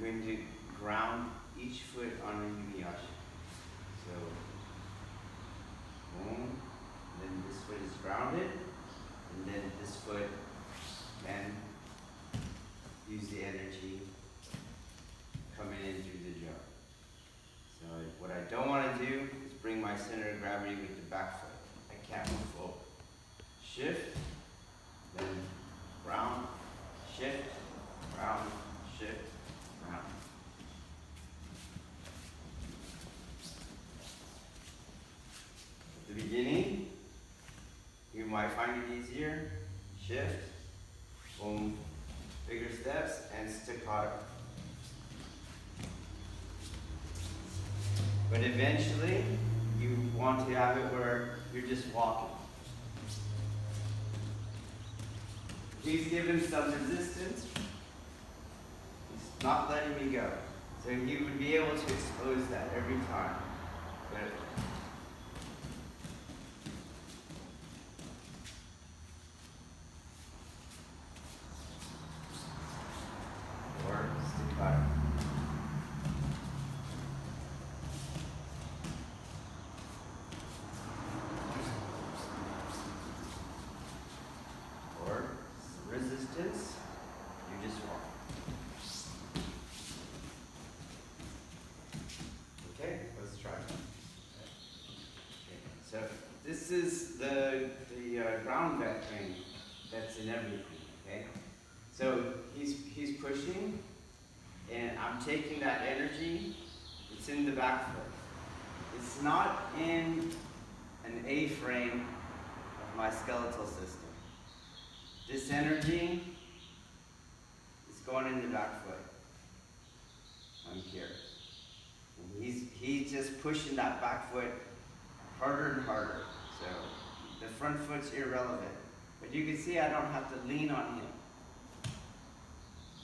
going to ground each foot on a Yumiyashi. So, boom, then this foot is grounded, and then this foot can use the energy coming in through the jaw. So what I don't want to do is bring my center of gravity with the back foot. I can't move forward. Shift, then ground, shift, ground, shift, ground. At the beginning, you might find it easier. Shift, boom, bigger steps, and staccato. But eventually, you want to have it where you're just walking. He's given some resistance. He's not letting me go. So he would be able to expose that every time. But or staccato. Or resistance, you just walk. Okay, let's try. Okay, so this is the ground vectoring that's in everything. Okay, so he's pushing, and I'm taking that energy. It's in the back foot. It's not in an A-frame of my skeletal system. This energy is going in the back foot. I'm here. And he's just pushing that back foot harder and harder. So the front foot's irrelevant. But you can see I don't have to lean on him.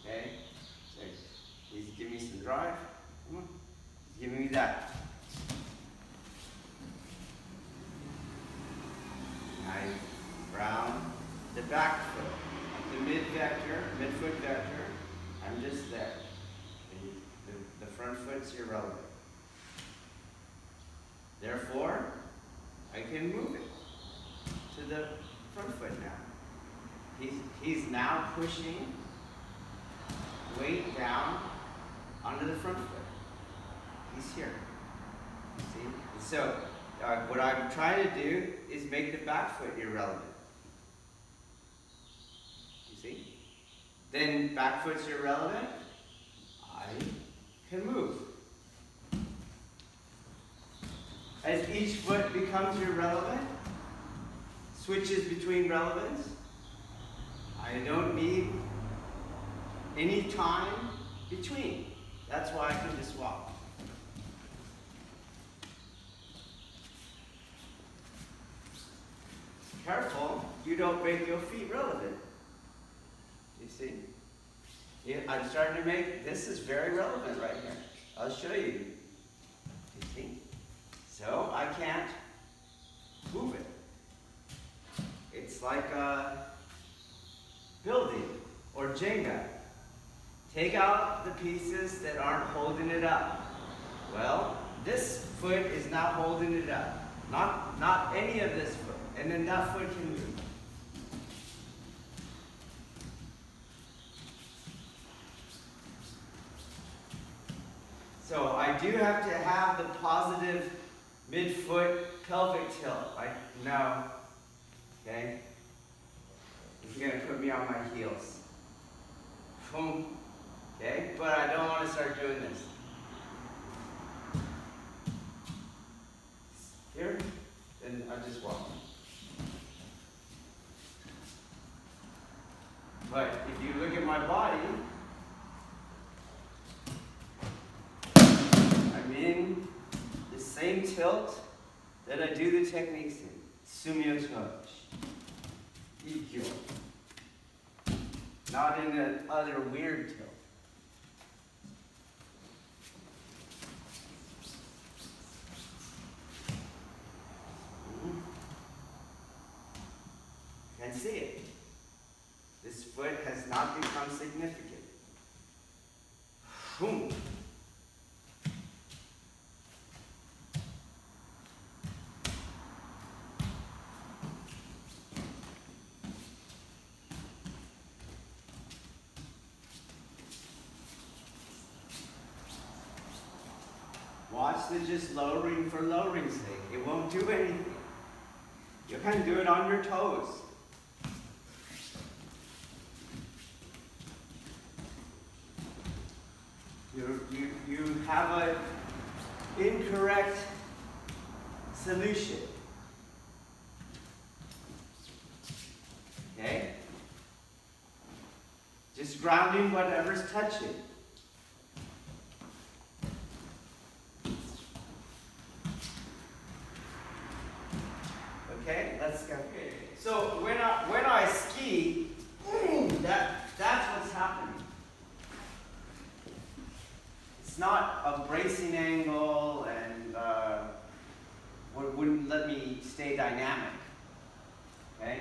Okay? So he's giving me some drive. He's giving me that. Nice. Ground. The back foot, the mid-foot vector, I'm just there. The front foot's irrelevant. Therefore, I can move it to the front foot now. He's now pushing weight down onto the front foot. He's here. You see? So, what I'm trying to do is make the back foot irrelevant. See? Then back foot's irrelevant. I can move. As each foot becomes irrelevant, switches between relevance, I don't need any time between. That's why I can just walk. Careful, you don't make your feet relevant. You see? Yeah, I'm starting to make, this is very relevant right here. I'll show you. You see? So I can't move it. It's like a building or Jenga. Take out the pieces that aren't holding it up. Well, this foot is not holding it up. Not any of this foot. And then that foot can move. So I do have to have the positive mid-foot pelvic tilt. I know. Okay? It's going to put me on my heels. Boom. Okay? But I don't want to start doing this. Here, then I just walk. But if you look at my body, I'm in the same tilt that I do the techniques in. Sumyo touch. Ikkyo. Not in that other weird tilt. And see it. This foot has not become significant. Boom. Watch the just lowering for lowering's sake. It won't do anything. You can do it on your toes. You have an incorrect solution. Okay? Just grounding whatever's touching. Okay, let's go. So when I ski, that's what's happening. It's not a bracing angle and wouldn't let me stay dynamic. Okay?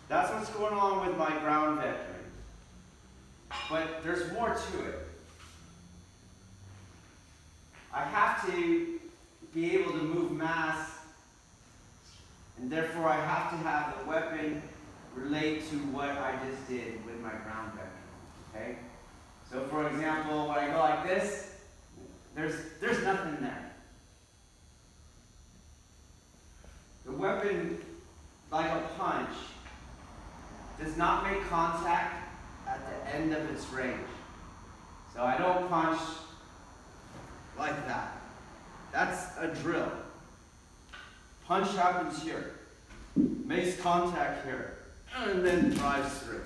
That's what's going on with my ground vectoring. But there's more to it. I have to be able to move mass, and therefore I have to have the weapon relate to what I just did with my ground vectoring. Okay? So for example, when I go like this, there's nothing there. The weapon, like a punch, does not make contact at the end of its range. So I don't punch like that. That's a drill. Punch happens here, makes contact here, and then drives through.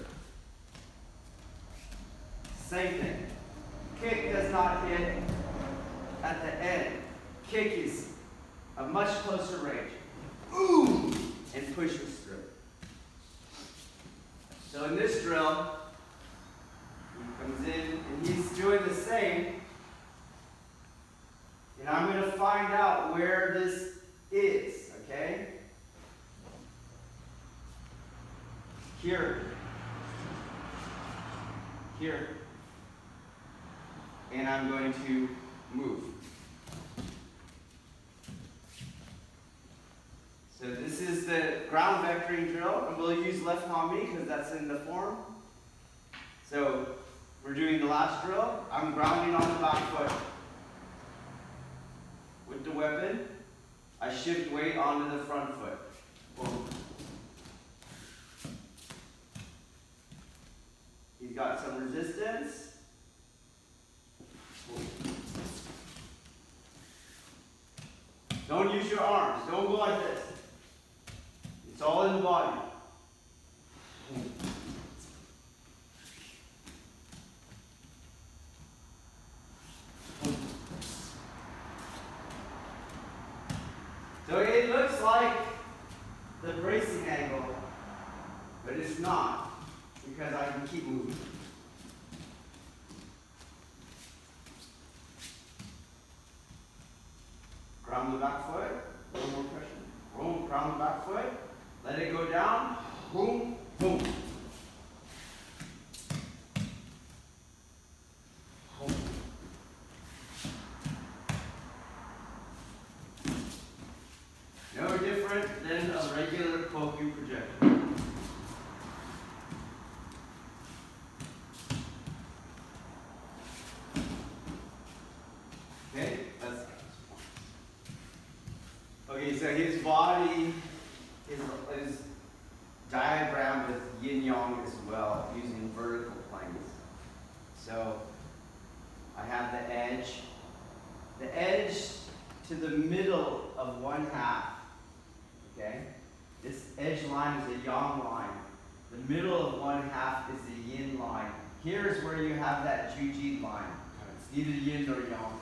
Same thing. Kick does not hit at the end. Kick is a much closer range. Boom! And pushes through. So in this drill, he comes in and he's doing the same. And I'm going to find out where this is, okay? Here. Here. And I'm going to move. So this is the ground vectoring drill, and we'll use left palm me because that's in the form. So we're doing the last drill. I'm grounding on the back foot. With the weapon, I shift weight onto the front foot. Boom. He's got some resistance. Boom. Don't use your arms. Don't go like this. It's all in the body. So it looks like the bracing angle, but it's not, because I can keep moving. Ground the back foot, a little more pressure. Boom, ground the back foot, let it go down, boom, boom. No different than a regular Koku projector. Okay, okay, so his body is diagrammed with yin-yang as well, using vertical planes. So I have the edge to the middle of one half. Okay? This edge line is a yang line. The middle of one half is the yin line. Here's where you have that Jiu-jitsu line. It's neither yin nor yang.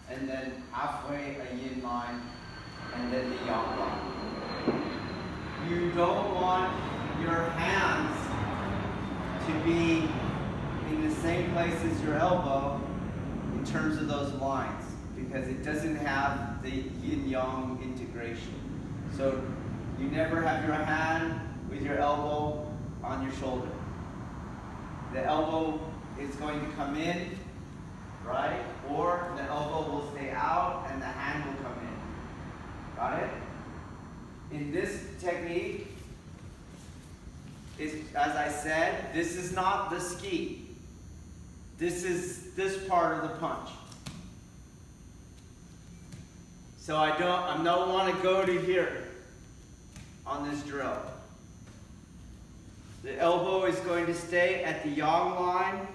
And then halfway a yin line, and then the yang line. You don't want your hands to be in the same place as your elbow in terms of those lines, because it doesn't have the yin-yang integration. So you never have your hand with your elbow on your shoulder. The elbow is going to come in right? Or the elbow will stay out and the hand will come in. Got it? In this technique, as I said, this is not the ski. This is this part of the punch. So I don't want to go to here on this drill. The elbow is going to stay at the yang line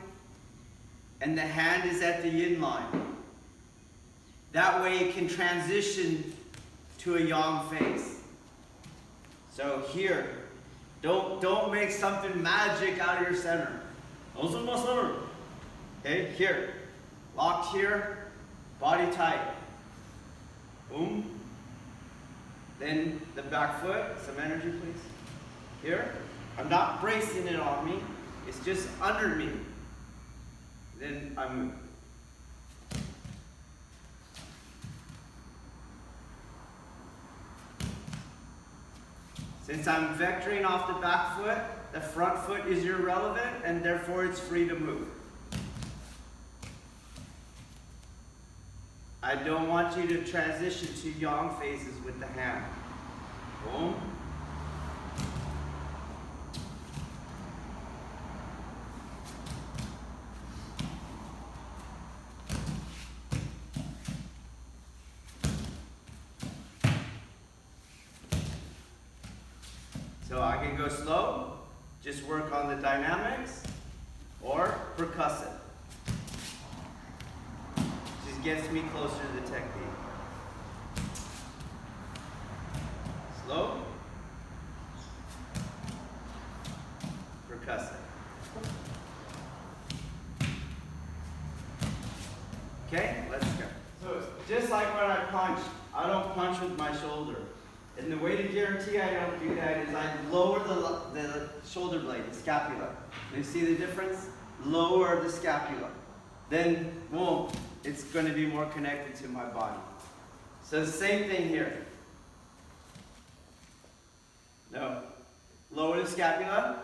and the hand is at the yin line. That way it can transition to a yang face. So here, don't make something magic out of your center. Also my center. Okay, here. Locked here, body tight. Boom. Then the back foot, some energy please. Here. I'm not bracing it on me, it's just under me. Then I move. Since I'm vectoring off the back foot, the front foot is irrelevant and therefore it's free to move. I don't want you to transition to yang phases with the hand. Boom. So I can go slow, just work on the dynamics, or percussive. Just gets me closer to the technique. Slow, percussive. Okay, let's go. So just like when I punch, I don't punch with my shoulder. And the way to guarantee I don't do that is I lower the shoulder blade, the scapula. You see the difference? Lower the scapula. Then, boom, it's going to be more connected to my body. So the same thing here. No. Lower the scapula.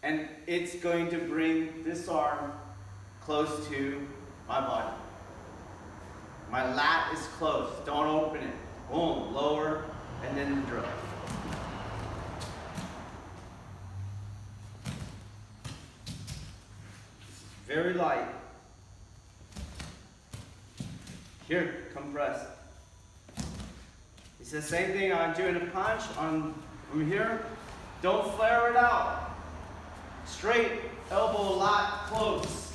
And it's going to bring this arm close to my body. My lat is closed. Don't open it. Boom, lower, and then the drill. Very light. Here, compress. It's the same thing I'm doing a punch from here. Don't flare it out. Straight, elbow, lat, close.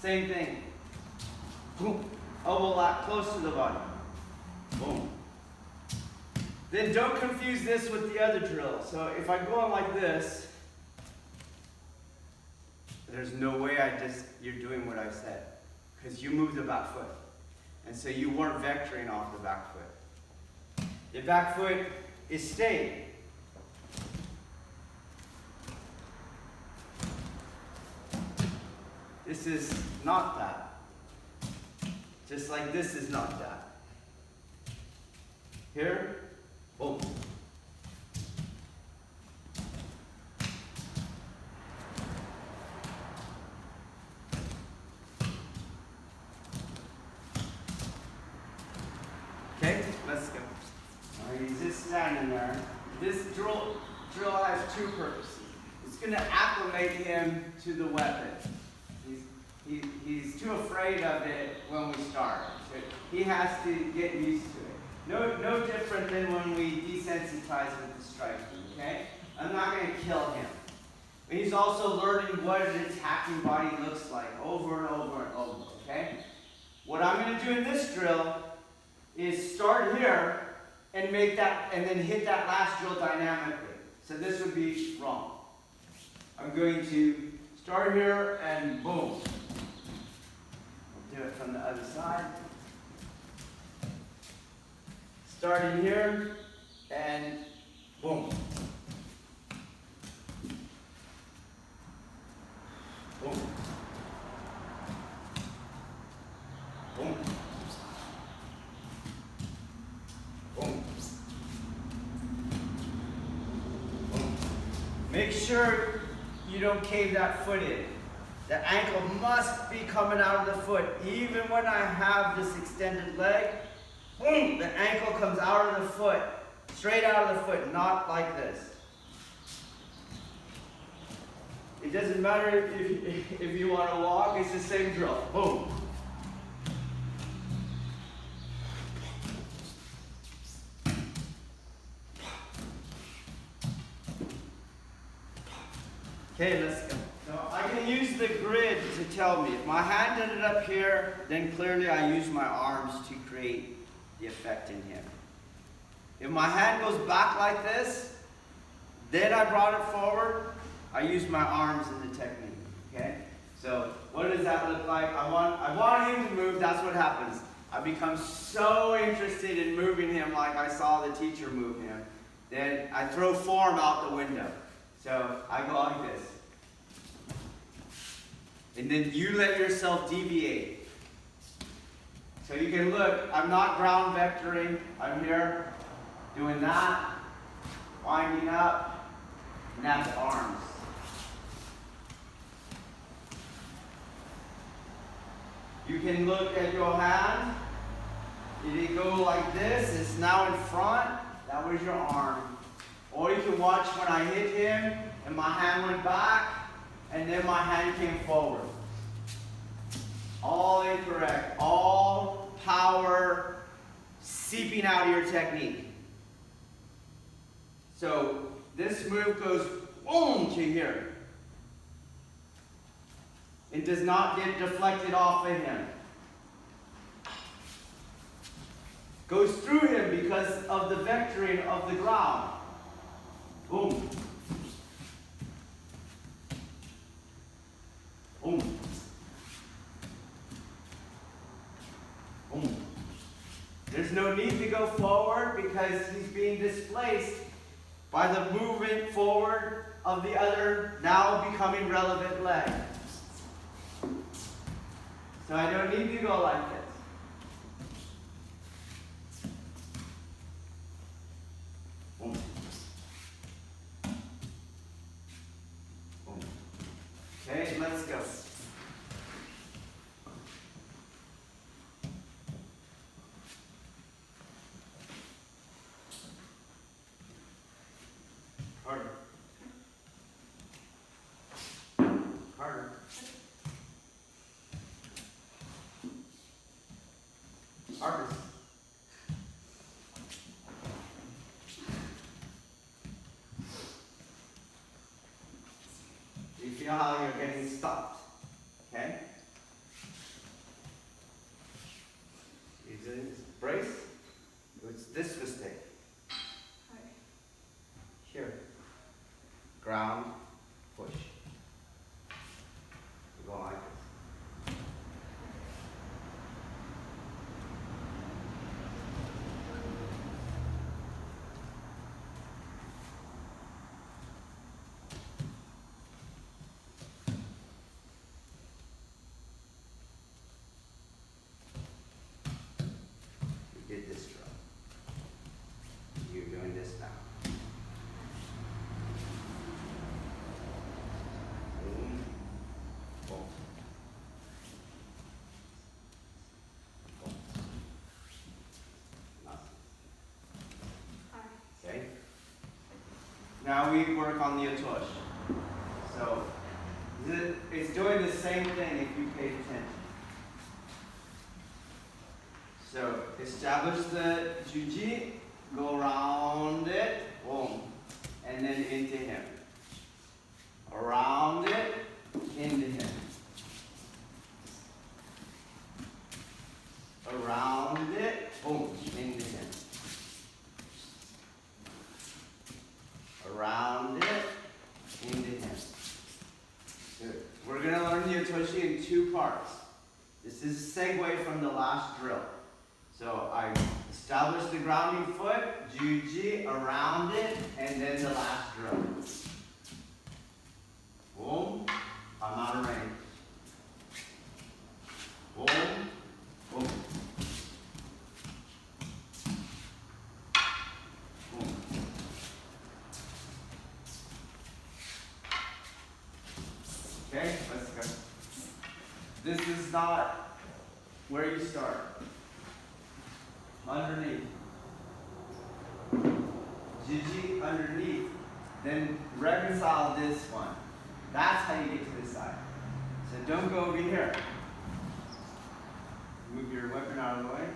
Same thing. Boom. Elbow, lat, close to the body. Boom. Then don't confuse this with the other drill. So if I go on like this, there's no way you're doing what I said. Because you moved the back foot. And so you weren't vectoring off the back foot. The back foot is staying. This is not that. Just like this is not that. Here, boom. Okay, let's go. He's just standing there. This drill has two purposes. It's going to acclimate him to the weapon. He's too afraid of it when we start. So he has to get used to it. No different than when we desensitize with the striking, okay? I'm not going to kill him. But he's also learning what an attacking body looks like over and over and over, okay? What I'm going to do in this drill is start here and make that, and then hit that last drill dynamically. So this would be wrong. I'm going to start here and boom. Do it from the other side. Starting here and boom. Boom. Boom. Boom. Boom. Make sure you don't cave that foot in. The ankle must be coming out of the foot. Even when I have this extended leg, boom, the ankle comes out of the foot, straight out of the foot, not like this. It doesn't matter if you want to walk, it's the same drill. Boom. Okay, let's go. So I can use the grid to tell me. If my hand ended up here, then clearly I use my arms to create the effect in him. If my hand goes back like this, then I brought it forward, I use my arms in the technique, okay? So what does that look like? I want him to move, that's what happens. I become so interested in moving him like I saw the teacher move him. Then I throw form out the window. So I go like this. And then you let yourself deviate. So you can look, I'm not ground vectoring, I'm here doing that, winding up, and that's arms. You can look at your hand, it can go like this, it's now in front, that was your arm. Or you can watch when I hit him, and my hand went back, and then my hand came forward. All incorrect. All power seeping out of your technique. So this move goes boom to here. It does not get deflected off of him. Goes through him because of the vectoring of the ground. Boom. Boom. Boom. There's no need to go forward because he's being displaced by the movement forward of the other, now becoming relevant leg. So I don't need to go like this. Boom. Boom. Okay, let's go. Harder. Harder. Harder. You feel how you're getting stopped, okay? Using brace, it's this mistake. Here. Ground, push. You go like this. You did this drill. You're doing this now. Okay. Now we work on the atosh. So it's doing the same thing if you pay attention. So establish the juji, go around it, boom, and then into him. Around it, into him. Around it, boom, into him. Around it, into him. Good. We're going to learn the Otoshi in two parts. This is a segue from the last drill. So I establish the grounding foot, juji, around it, and then the last drill. Boom, I'm out of range. Boom, boom. Boom. Okay, let's go. This is not where you start. Underneath. Jiji underneath. Then reconcile this one. That's how you get to this side. So don't go over here. Move your weapon out of the way.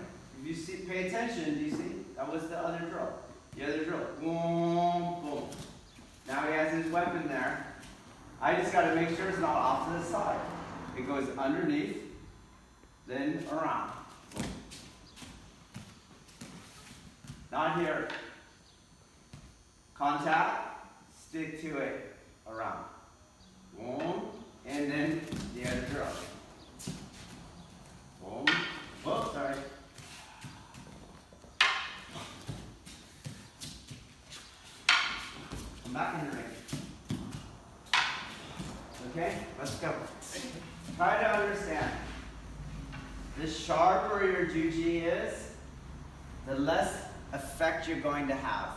If you see, pay attention, do you see? That was the other drill. The other drill. Boom, boom. Now he has his weapon there. I just got to make sure it's not off to the side. It goes underneath, then around. Boom. Not here. Contact, stick to it, around. Boom, and then the other drill. Boom. Whoops, sorry. Come back in the ring. Okay, let's go. Try to understand. The sharper your juji is, the less effect you're going to have.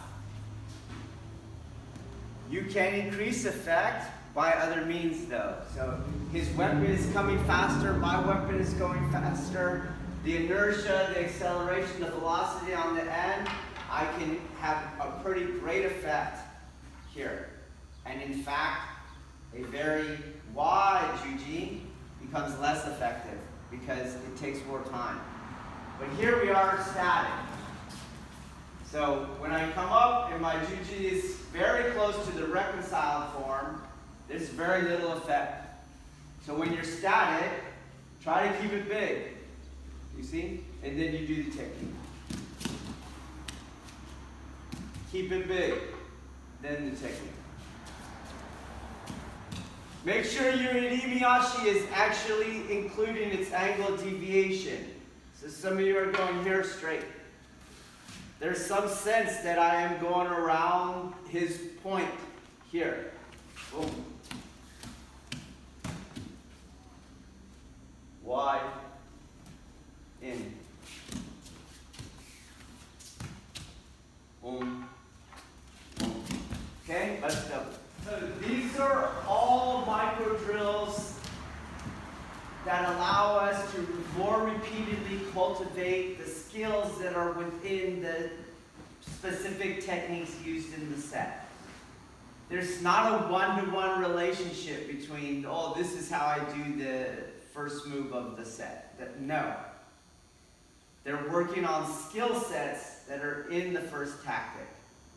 You can increase effect by other means though. So his weapon is coming faster, my weapon is going faster. The inertia, the acceleration, the velocity on the end, I can have a pretty great effect here. And in fact, a very wide juji becomes less effective because it takes more time. But here we are static. So when I come up and my juji is very close to the reconciled form, there's very little effect. So when you're static, try to keep it big. You see? And then you do the technique. Keep it big, then the technique. Make sure your irimiyashi is actually including its angle of deviation. So some of you are going here straight. There's some sense that I am going around his point here. Boom. Wide. In. Boom. Boom. Okay, let's go. So these are all micro drills that allow us to more repeatedly cultivate the skills that are within the specific techniques used in the set. There's not a one-to-one relationship between, oh, this is how I do the first move of the set. No. They're working on skill sets that are in the first tactic.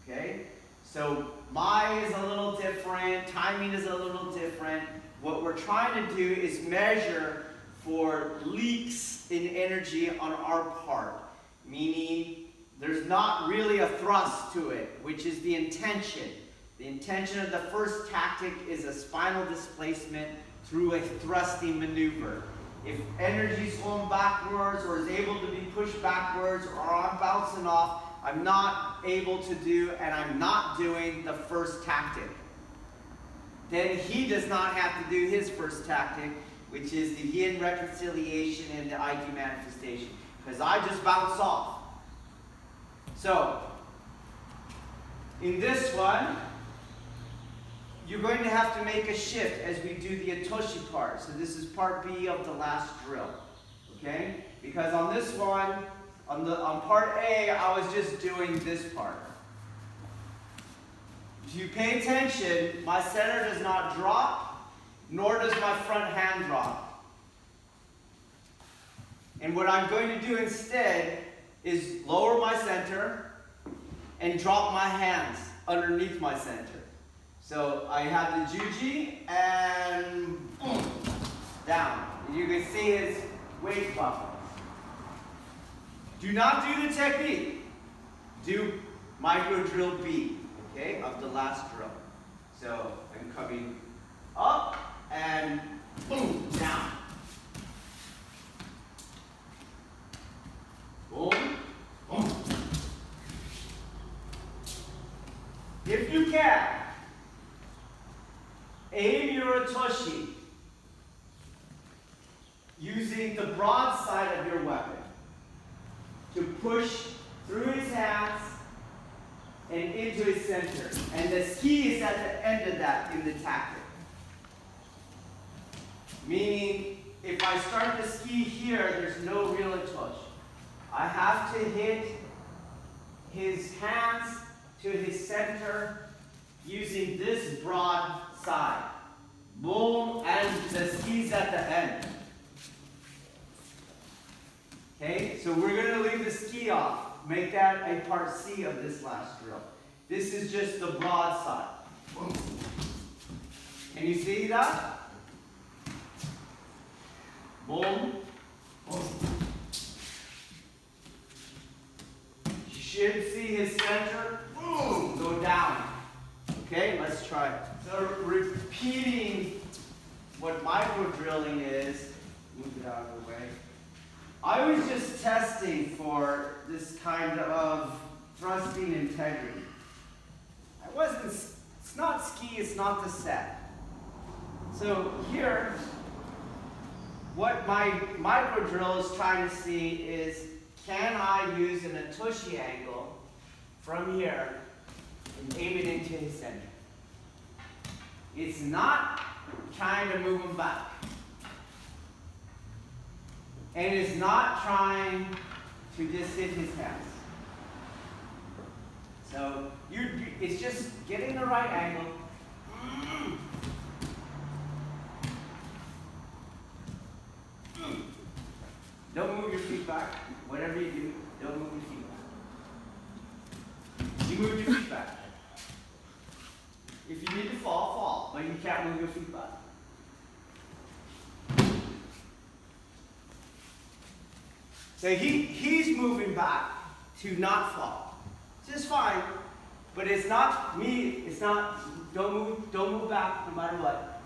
Okay? So Mai is a little different, timing is a little different. What we're trying to do is measure for leaks in energy on our part, meaning there's not really a thrust to it, which is the intention. The intention of the first tactic is a spinal displacement through a thrusting maneuver. If energy is flowing backwards or is able to be pushed backwards or I'm bouncing off, I'm not able to do and I'm not doing the first tactic. Then he does not have to do his first tactic, which is the yin reconciliation and the Aiki manifestation, because I just bounce off. So, in this one, you're going to have to make a shift as we do the Atoshi part. So this is part B of the last drill, okay? Because on this one, on part A, I was just doing this part. If you pay attention, my center does not drop, nor does my front hand drop. And what I'm going to do instead is lower my center and drop my hands underneath my center. So I have the juji and boom, down. And you can see his weight buckle. Do not do the technique. Do micro drill B, okay, of the last drill. So I'm coming up and boom, down. Boom, boom. If you can, aim your Atoshi using the broad side of your weapon to push through his hands and into his center. And the ski is at the end of that in the tactic. Meaning, if I start the ski here, there's no real touch. I have to hit his hands to his center using this broad side. Boom, and the ski's at the end. Okay, so we're going to leave the ski off. Make that a part C of this last drill. This is just the broad side. Boom. Can you see that? Boom. Boom. You should see his center. Boom. Go down. Okay, let's try. So repeating what micro drilling is. Move it out of the way. I was just testing for this kind of thrusting integrity. It's not ski, it's not the set. So here, what my micro drill is trying to see is, can I use an atoshi angle from here and aim it into his center? It's not trying to move him back. And it's not trying to just hit his hands. So it's just getting the right angle. Don't move your feet back. Whatever you do, don't move your feet back. You move your feet back. If you need to fall, fall. But you can't move your feet back. So he's moving back to not fall. Just fine. But it's not me, don't move back no matter what.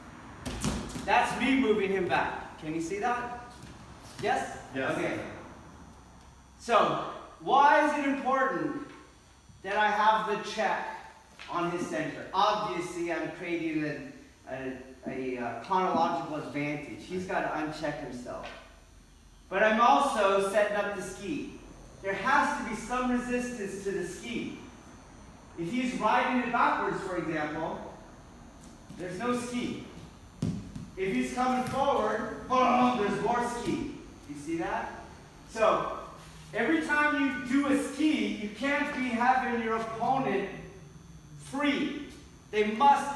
That's me moving him back. Can you see that? Yes? Yes. Okay. So, why is it important that I have the check on his center? Obviously, I'm creating a chronological advantage. He's got to uncheck himself. But I'm also setting up the ski. There has to be some resistance to the ski. If he's riding it backwards, for example, there's no ski. If he's coming forward, there's more ski. You see that? So, every time you do a ski, you can't be having your opponent free. They must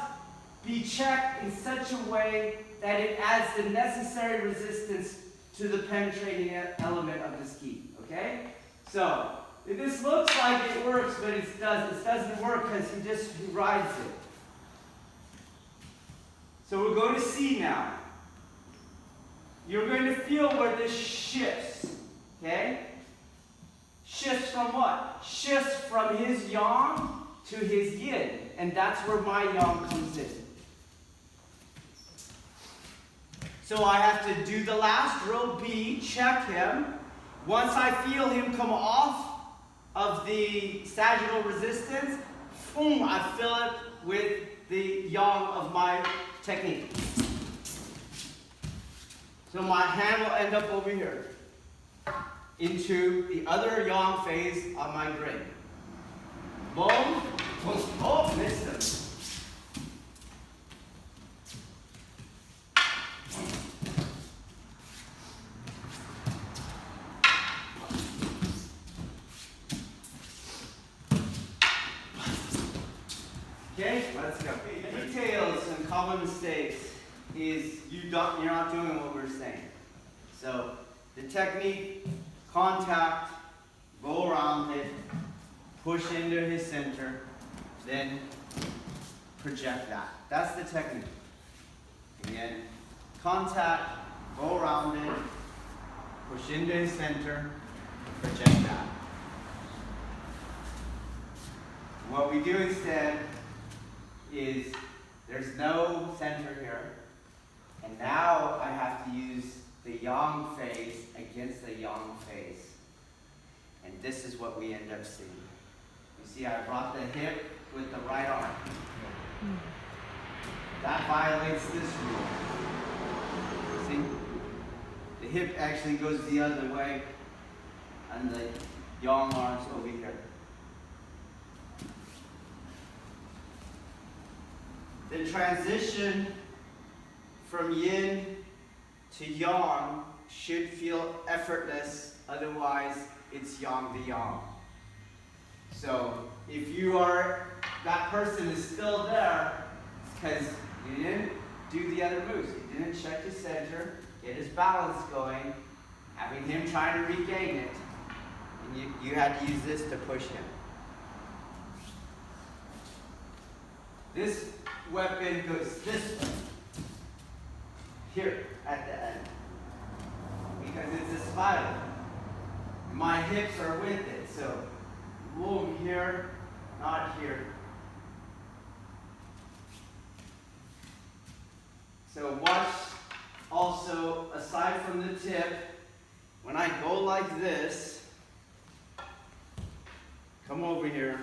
be checked in such a way that it adds the necessary resistance to the penetrating element of the ski. Okay? So, this looks like it works, but it doesn't work because he rides it. So we'll go to C now. You're going to feel where this shifts. Okay? Shifts from what? Shifts from his yang to his yin. And that's where my yang comes in. So I have to do the last drill, B, check him. Once I feel him come off of the sagittal resistance, boom, I fill it with the yang of my technique. So my hand will end up over here into the other yang phase of my grade. Boom, boom, oh, missed him. Okay, let's go. Details and common mistakes is you're not doing what we're saying. So the technique, contact, go around it, push into his center, then project that. That's the technique. Again, contact, go around it, push into his center, project that. What we do instead is there's no center here, and now I have to use the yang phase against the yang phase. And this is what we end up seeing. You see, I brought the hip with the right arm. That violates this rule. See? The hip actually goes the other way, and the yang arm's over here. The transition from yin to yang should feel effortless, otherwise it's yang to yang. So if that person is still there, it's because you didn't do the other moves. You didn't check his center, get his balance going, having him trying to regain it, and you had to use this to push him. This weapon goes this way, here at the end, because it's a spiral. My hips are with it, so boom here, not here. So watch also, aside from the tip, when I go like this, come over here.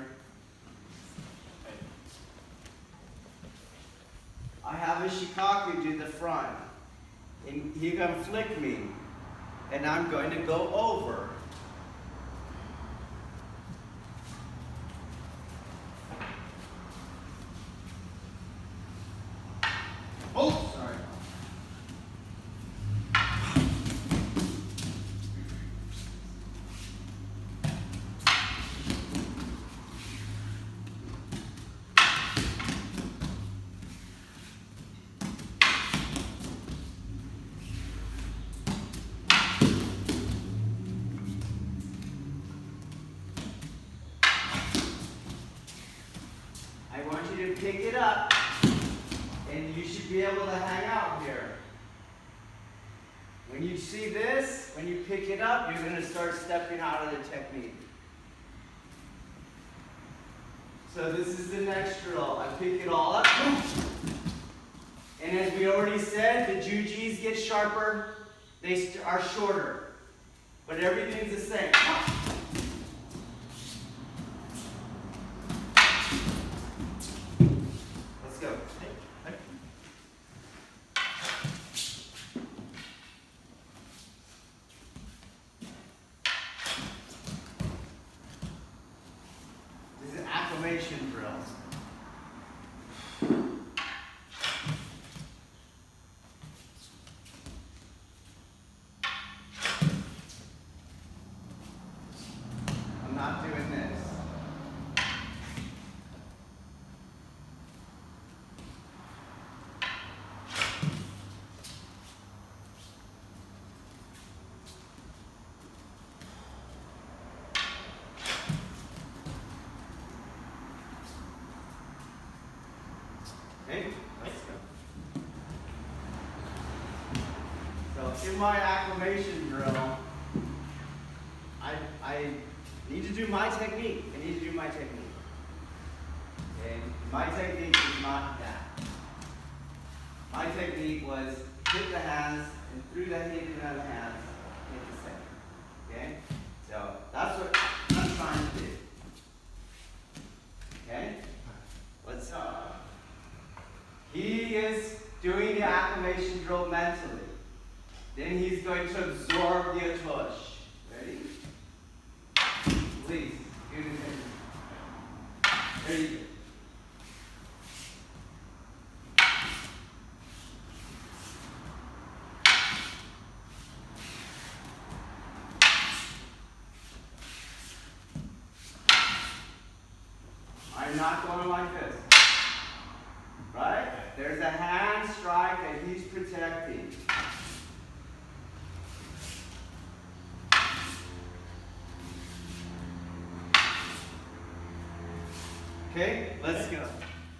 I have a shikaku do the front, and he can flick me, and I'm going to go over. Oh, sorry. I want you to pick it up, and you should be able to hang out here. When you see this, when you pick it up, you're going to start stepping out of the technique. So this is the next drill. I pick it all up. And as we already said, the Jiu-Jitsu get sharper, they are shorter. But everything's the same. Let's go. This is acclimation drill. I'm not doing this. Okay, let's go. So in my acclimation drill, I need to do my technique. I need to do my technique. Okay? My technique is not that. My technique was hit the hands and through the hit and the hands, hit the center. Okay? So that's what I'm trying to do. Okay? Let's He is doing the acclimation drill mentally. Then he's going to absorb the atush. Ready? Please, do the thing. There you go. I'm not going like this. Right? There's a hand strike that he's protecting. Okay, let's go.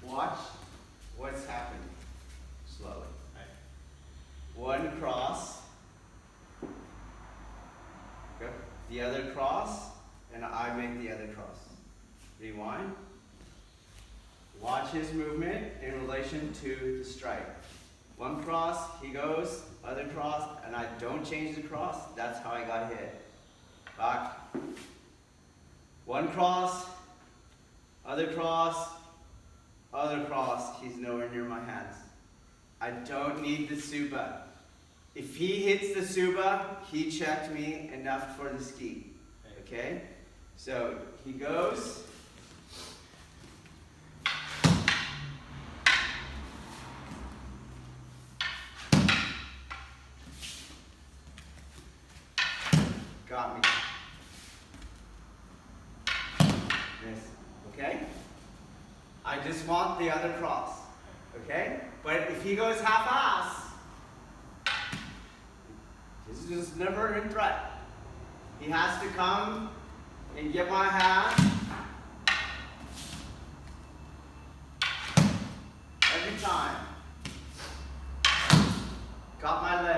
Watch what's happening. Slowly. One cross. Go. The other cross, and I make the other cross. Rewind. Watch his movement in relation to the strike. One cross, he goes, other cross, and I don't change the cross. That's how I got hit. Back. One cross, other cross, he's nowhere near my hands. I don't need the suba. If he hits the suba, he checked me enough for the ski. Okay? So he goes. this, okay? I just want the other cross, okay? But if he goes half-ass, this is just never in threat. He has to come and get my hand every time. Got my leg.